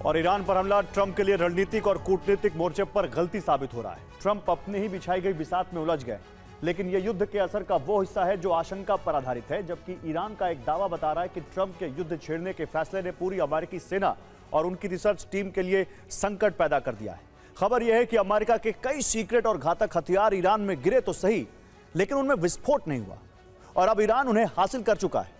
और ईरान पर हमला ट्रंप के लिए रणनीतिक और कूटनीतिक मोर्चे पर गलती साबित हो रहा है। ट्रंप अपने ही बिछाई गई बिसात में उलझ गए, लेकिन यह युद्ध के असर का वो हिस्सा है जो आशंका पर आधारित है, जबकि ईरान का एक दावा बता रहा है कि ट्रंप के युद्ध छेड़ने के फैसले ने पूरी अमेरिकी सेना और उनकी रिसर्च टीम के लिए संकट पैदा कर दिया है। खबर यह है कि अमेरिका के कई सीक्रेट और घातक हथियार ईरान में गिरे तो सही, लेकिन उनमें विस्फोट नहीं हुआ और अब ईरान उन्हें हासिल कर चुका है।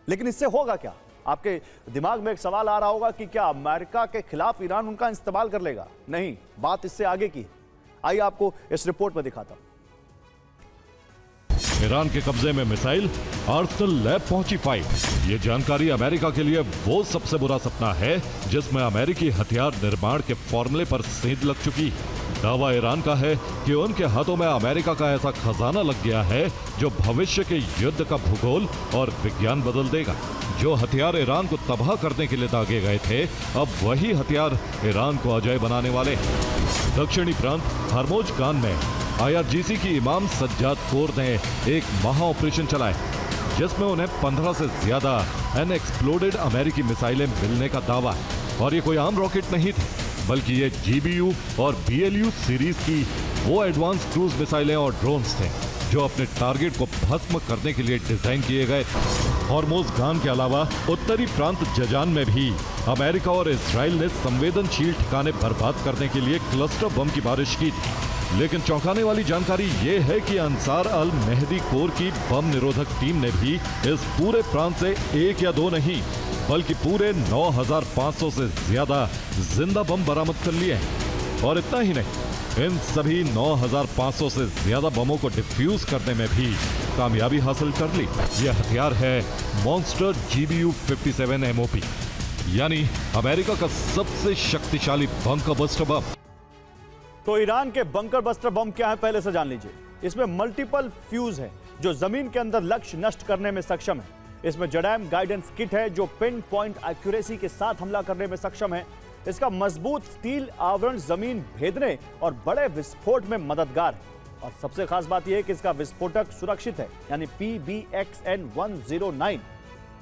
लेकिन इससे होगा क्या? आपके दिमाग में एक सवाल आ रहा होगा कि क्या अमेरिका के खिलाफ ईरान उनका इस्तेमाल कर लेगा? नहीं, बात इससे आगे की है। आइए आपको इस रिपोर्ट में दिखाता हूं। ईरान के कब्जे में मिसाइल, आर्सेनल लैब पहुंची फाइल। ये जानकारी अमेरिका के लिए वो सबसे बुरा सपना है जिसमें अमेरिकी हथियार निर्माण के फॉर्मूले पर सेंध लग चुकी। दावा ईरान का है कि उनके हाथों में अमेरिका का ऐसा खजाना लग गया है जो भविष्य के युद्ध का भूगोल और विज्ञान बदल देगा। जो हथियार ईरान को तबाह करने के लिए दागे गए थे, अब वही हथियार ईरान को अजय बनाने वाले। दक्षिणी प्रांत हरमोज खान में IRGC की इमाम सज्जाद कोर ने एक महा ऑपरेशन चलाया, जिसमें उन्हें 15 से ज्यादा अनएक्सप्लोडेड अमेरिकी मिसाइलें मिलने का दावा है। और ये कोई आम रॉकेट नहीं थे, बल्कि ये GBU और BLU सीरीज की वो एडवांस क्रूज मिसाइलें और ड्रोन्स थे जो अपने टारगेट को भस्म करने के लिए डिजाइन किए गए थे। हॉर्मोज खान के अलावा उत्तरी प्रांत जजान में भी अमेरिका और इजराइल ने संवेदनशील ठिकाने बर्बाद करने के लिए क्लस्टर बम की बारिश की थी। लेकिन चौंकाने वाली जानकारी ये है कि अंसार अल मेहदी कोर की बम निरोधक टीम ने भी इस पूरे प्रांत से एक या दो नहीं, बल्कि पूरे 9,500 से ज्यादा जिंदा बम बरामद कर लिए हैं। और इतना ही नहीं, इन सभी 9,500 से ज्यादा बमों को डिफ्यूज करने में भी कामयाबी हासिल कर ली। यह हथियार है मॉन्स्टर GBU 57 MOP, यानी अमेरिका का सबसे शक्तिशाली बंकर बस्टर बम। तो ईरान के बंकर बस्टर बम क्या है, पहले से जान लीजिए। इसमें मल्टीपल फ्यूज है जो जमीन के अंदर लक्ष्य नष्ट करने में सक्षम है। इसमें जडैम गाइडेंस किट है जो पिन पॉइंट एक्यूरेसी के साथ हमला करने में सक्षम है। इसका मजबूत स्टील आवरण जमीन भेदने और बड़े विस्फोट में मददगार है। और सबसे खास बात यह है कि इसका विस्फोटक सुरक्षित है, यानी PBXN 109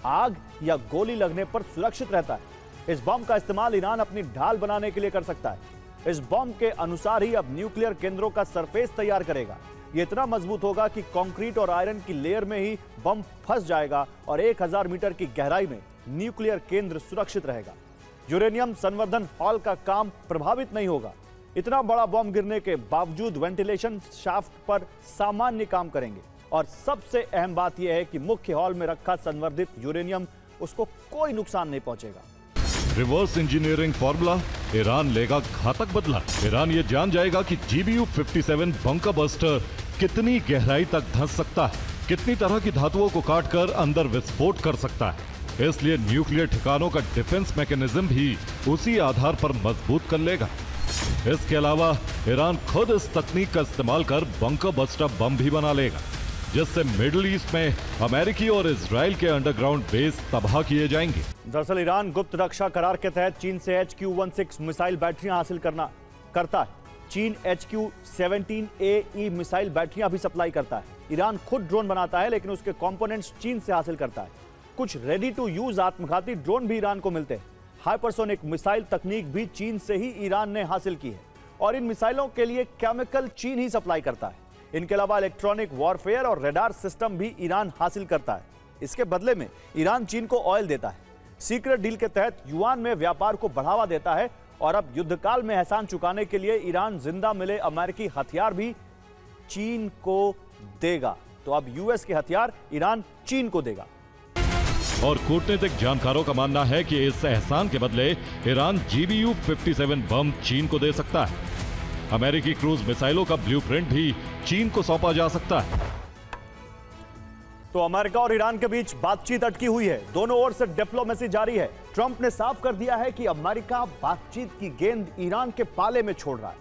आग या गोली लगने पर सुरक्षित रहता है। इस बम का इस्तेमाल ईरान अपनी ढाल बनाने के लिए कर सकता है। इस बम के अनुसार ही अब न्यूक्लियर केंद्रों का सरफेस तैयार करेगा। ये इतना मजबूत होगा कि कंक्रीट और आयरन की लेयर में ही बम फंस जाएगा और 1000 मीटर की गहराई में न्यूक्लियर केंद्र सुरक्षित रहेगा। यूरेनियम संवर्धन हॉल का काम प्रभावित नहीं होगा। इतना बड़ा बम गिरने के बावजूद वेंटिलेशन शाफ्ट पर सामान्य काम करेंगे। और सबसे अहम बात यह है कि मुख्य हॉल में रखा संवर्धित यूरेनियम उसको कोई नुकसान नहीं पहुंचेगा। रिवर्स इंजीनियरिंग फॉर्मूला, ईरान लेगा घातक बदला। ईरान ये जान जाएगा कि GBU 57 बंकर बस्टर कितनी गहराई तक धंस सकता है, कितनी तरह की धातुओं को काटकर अंदर विस्फोट कर सकता है। इसलिए न्यूक्लियर ठिकानों का डिफेंस मैकेनिज्म भी उसी आधार पर मजबूत कर लेगा। इसके अलावा ईरान खुद इस तकनीक का इस्तेमाल कर बंकर बस्टर बम भी बना लेगा, जिससे मिडिल ईस्ट में अमेरिकी और इजराइल के अंडरग्राउंड बेस तबाह किए जाएंगे। दरअसल ईरान गुप्त रक्षा करार के तहत चीन से HQ-16 मिसाइल बैटरियां हासिल करता है। चीन HQ-17A मिसाइल बैटरियां भी सप्लाई करता है। ईरान खुद ड्रोन बनाता है, लेकिन उसके कंपोनेंट्स चीन से हासिल करता है। कुछ रेडी टू यूज आत्मघाती ड्रोन भी ईरान को मिलते हैं। हाइपरसोनिक मिसाइल तकनीक भी चीन से ही ईरान ने हासिल की है और इन मिसाइलों के लिए केमिकल चीन ही सप्लाई करता है। इनके अलावा इलेक्ट्रॉनिक वॉरफेयर और रडार सिस्टम भी ईरान हासिल करता है। इसके बदले में ईरान चीन को ऑयल देता है। सीक्रेट डील के तहत युआन में व्यापार को बढ़ावा देता है और अब युद्धकाल में एहसान चुकाने के लिए ईरान जिंदा मिले अमेरिकी हथियार भी चीन को देगा। तो अब US के हथियार ईरान चीन को देगा। और कूटनीतिक जानकारों का मानना है कि इस एहसान के बदले ईरान GBU 57 बम चीन को दे सकता है। अमेरिकी क्रूज मिसाइलों का ब्लूप्रिंट भी चीन को सौंपा जा सकता है। तो अमेरिका और ईरान के बीच बातचीत अटकी हुई है। दोनों ओर से डिप्लोमेसी जारी है। ट्रंप ने साफ कर दिया है कि अमेरिका बातचीत की गेंद ईरान के पाले में छोड़ रहा है।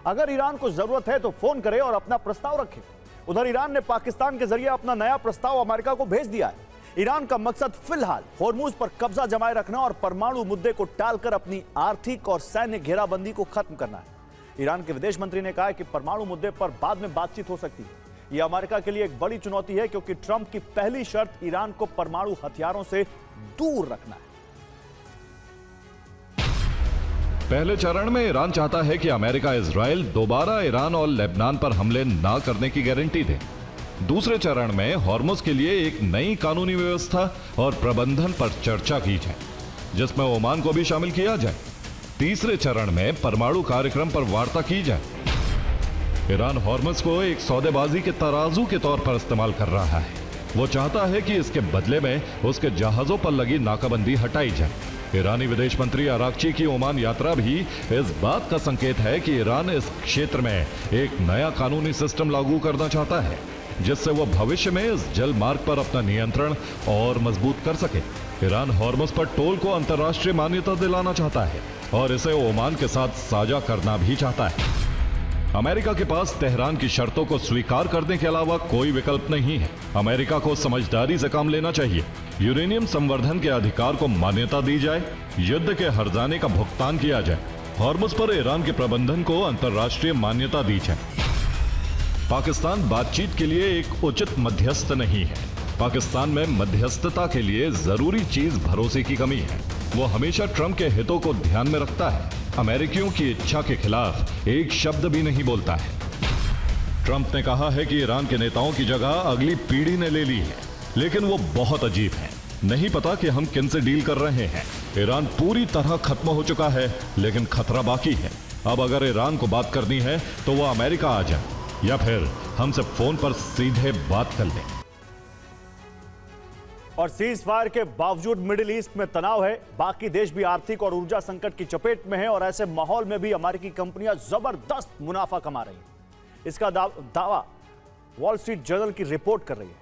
अगर ईरान को जरूरत है तो फोन करे और अपना प्रस्ताव रखे। उधर ईरान ने पाकिस्तान के जरिए अपना नया प्रस्ताव अमेरिका को भेज दिया है। ईरान का मकसद फिलहाल होर्मुज पर कब्जा जमाए रखना और परमाणु मुद्दे को टालकर अपनी आर्थिक और सैन्य घेराबंदी को खत्म करना है। ईरान के विदेश मंत्री ने कहा है कि परमाणु मुद्दे पर बाद में बातचीत हो सकती है। यह अमेरिका के लिए एक बड़ी चुनौती है, क्योंकि ट्रंप की पहली शर्त ईरान को परमाणु हथियारों से दूर रखना है। पहले चरण में ईरान चाहता है कि अमेरिका इजराइल दोबारा ईरान और लेबनान पर हमले ना करने की गारंटी दे। दूसरे चरण में हॉर्मुज के लिए एक नई कानूनी व्यवस्था और प्रबंधन पर चर्चा की जाए, जिसमें ओमान को भी शामिल किया जाए। तीसरे चरण में परमाणु कार्यक्रम पर वार्ता की जाए। ईरान हॉर्मुज को एक सौदेबाजी के तराजू के तौर पर इस्तेमाल कर रहा है। वो चाहता है कि इसके बदले में उसके जहाजों पर लगी नाकाबंदी हटाई जाए। ईरानी विदेश मंत्री अरागची की ओमान यात्रा भी इस बात का संकेत है कि ईरान इस क्षेत्र में एक नया कानूनी सिस्टम लागू करना चाहता है, जिससे वो भविष्य में इस जल मार्ग पर अपना नियंत्रण और मजबूत कर सके। ईरान हॉर्मुज पर टोल को अंतर्राष्ट्रीय मान्यता दिलाना चाहता है और इसे ओमान के साथ साझा करना भी चाहता है। अमेरिका के पास तेहरान की शर्तों को स्वीकार करने के अलावा कोई विकल्प नहीं है। अमेरिका को समझदारी से काम लेना चाहिए। यूरेनियम संवर्धन के अधिकार को मान्यता दी जाए, युद्ध के हर्जाने का भुगतान किया जाए, हॉर्मुज पर ईरान के प्रबंधन को अंतर्राष्ट्रीय मान्यता दी जाए। पाकिस्तान बातचीत के लिए एक उचित मध्यस्थ नहीं है। पाकिस्तान में मध्यस्थता के लिए जरूरी चीज भरोसे की कमी है। वो हमेशा ट्रंप के हितों को ध्यान में रखता है, अमेरिकियों की इच्छा के खिलाफ एक शब्द भी नहीं बोलता है। ट्रंप ने कहा है कि ईरान के नेताओं की जगह अगली पीढ़ी ने ले ली है, लेकिन वो बहुत अजीब है। नहीं पता कि हम किन से डील कर रहे हैं। ईरान पूरी तरह खत्म हो चुका है, लेकिन खतरा बाकी है। अब अगर ईरान को बात करनी है तो वो अमेरिका आ जाए या फिर हमसे फोन पर सीधे बात कर ले। और सीज फायर के बावजूद मिडिल ईस्ट में तनाव है। बाकी देश भी आर्थिक और ऊर्जा संकट की चपेट में है और ऐसे माहौल में भी अमेरिकी कंपनियां जबरदस्त मुनाफा कमा रही हैं। इसका दावा वॉल स्ट्रीट जर्नल की रिपोर्ट कर रही है।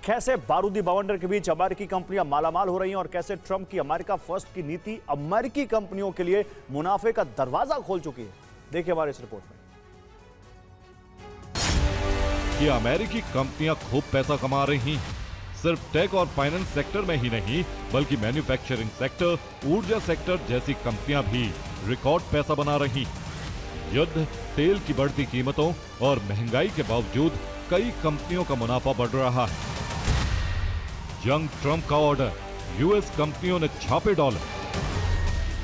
कैसे बारूदी बवंडर के बीच अमेरिकी कंपनियां मालामाल हो रही हैं और कैसे ट्रंप की अमेरिका फर्स्ट की नीति अमेरिकी कंपनियों के लिए मुनाफे का दरवाजा खोल चुकी है। देखिए हमारे इस रिपोर्ट में कि अमेरिकी कंपनियां खूब पैसा कमा रही हैं। सिर्फ टेक और फाइनेंस सेक्टर में ही नहीं, बल्कि मैन्युफैक्चरिंग सेक्टर, ऊर्जा सेक्टर जैसी कंपनियां भी रिकॉर्ड पैसा बना रही। युद्ध, तेल की बढ़ती कीमतों और महंगाई के बावजूद कई कंपनियों का मुनाफा बढ़ रहा है। यंग ट्रंप का ऑर्डर, यूएस कंपनियों ने छापे डॉलर।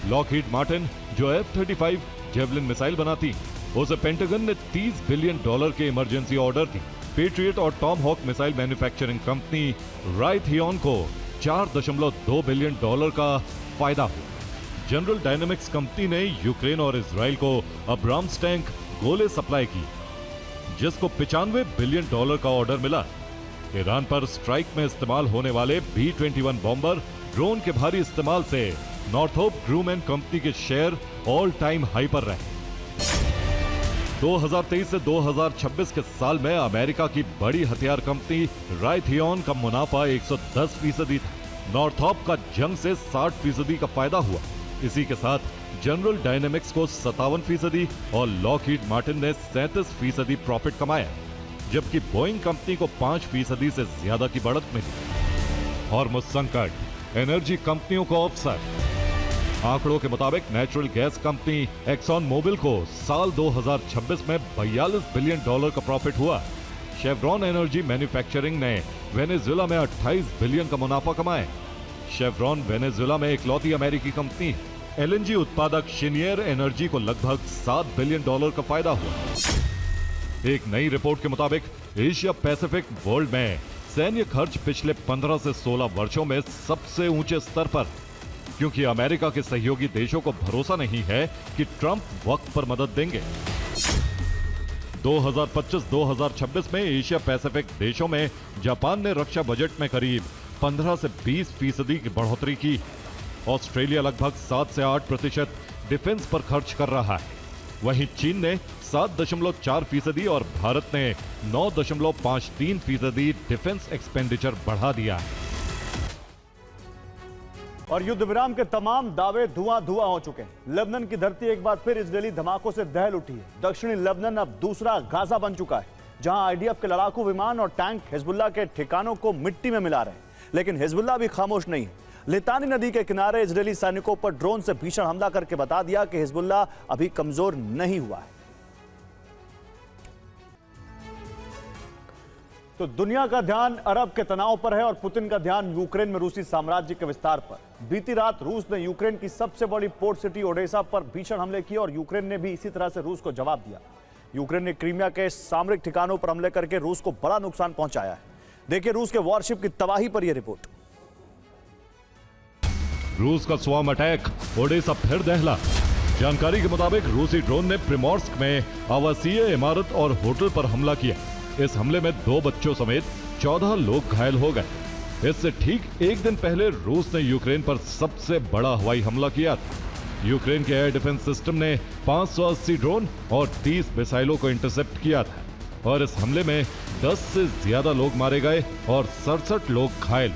लॉकहीड मार्टिन जो F-35 जेवलिन मिसाइल बनाती, उसे पेंटागन ने $30 बिलियन के इमरजेंसी ऑर्डर दी। पेट्रियट और Tomahawk missile manufacturing company Raytheon को $4.2 बिलियन का फायदा हुआ। जनरल डायनेमिक्स कंपनी ने यूक्रेन और इजराइल को अब्राम्स टैंक गोले सप्लाई की, जिसको $95 बिलियन का ऑर्डर मिला। ईरान पर स्ट्राइक में इस्तेमाल होने वाले B-21 बॉम्बर ड्रोन के भारी इस्तेमाल से नॉर्थरोप ग्रूमैन कंपनी के शेयर ऑल टाइम हाई पर रहे। 2023 से 2026 के साल में अमेरिका की बड़ी हथियार कंपनी रायथियन का मुनाफा 110% था। नॉर्थरोप का जंग से 60% का फायदा हुआ। इसी के साथ जनरल डायनेमिक्स को 57% और लॉकहीड मार्टिन ने 37% प्रॉफिट कमाया, जबकि बोइंग कंपनी को 5% से ज्यादा की बढ़त मिली। हॉर्मुज संकट, एनर्जी कंपनियों को अवसर। आंकड़ों के मुताबिक natural gas company Exxon Mobil को साल 2026 में $42 बिलियन का प्रॉफिट हुआ। शेवरॉन एनर्जी मैन्युफैक्चरिंग ने वेनेजुएला में 28 बिलियन का मुनाफा कमाया। शेवरॉन वेनेजुएला में इकलौती अमेरिकी कंपनी है। LNG उत्पादक शिनियर एनर्जी को लगभग $7 बिलियन का फायदा हुआ। एक नई रिपोर्ट के मुताबिक एशिया पैसिफिक वर्ल्ड में सैन्य खर्च पिछले 15 से 16 वर्षों में सबसे ऊंचे स्तर पर, क्योंकि अमेरिका के सहयोगी देशों को भरोसा नहीं है कि ट्रंप वक्त पर मदद देंगे। 2025-2026 में एशिया पैसिफिक देशों में जापान ने रक्षा बजट में करीब 15 से 20% की बढ़ोतरी की। ऑस्ट्रेलिया लगभग 7 से 8% डिफेंस पर खर्च कर रहा है। वहीं चीन ने 7.4% और भारत ने 9.53% डिफेंस एक्सपेंडिचर बढ़ा दिया है। और युद्ध विराम के तमाम दावे धुआं धुआं हो चुके हैं। लेबनान की धरती एक बार फिर इजरायली धमाकों से दहल उठी है। दक्षिणी लेबनान अब दूसरा गाजा बन चुका है, जहां आईडीएफ के लड़ाकू विमान और टैंक हिजबुल्लाह के ठिकानों को मिट्टी में मिला रहे हैं। लेकिन हिजबुल्लाह भी खामोश नहीं है। लितानी नदी के किनारे इजरायली सैनिकों पर ड्रोन से भीषण हमला करके बता दिया कि हिजबुल्लाह अभी कमजोर नहीं हुआ है। तो दुनिया का ध्यान अरब के तनाव पर है और पुतिन का ध्यान यूक्रेन में रूसी साम्राज्य के विस्तार पर। बीती रात रूस ने यूक्रेन की सबसे बड़ी पोर्ट सिटी ओडेसा पर भीषण हमले किए और यूक्रेन ने भी इसी तरह से रूस को जवाब दिया। यूक्रेन ने क्रीमिया के सामरिक ठिकानों पर हमले करके रूस को बड़ा नुकसान पहुंचाया है। देखिए रूस के वॉरशिप की तबाही पर यह रिपोर्ट। रूस का स्वाम अटैक, ओडेसा फिर दहला। जानकारी के मुताबिक रूसी ड्रोन ने प्रिमोर्स्क में आवासीय इमारत और होटल पर हमला किया। इस हमले में 2 बच्चों समेत 14 लोग घायल हो गए। इससे ठीक एक दिन पहले रूस ने यूक्रेन पर सबसे बड़ा हवाई हमला किया था। यूक्रेन के एयर डिफेंस सिस्टम ने 580 ड्रोन और 30 मिसाइलों को इंटरसेप्ट किया था और इस हमले में 10 से ज्यादा लोग मारे गए और 67 लोग घायल।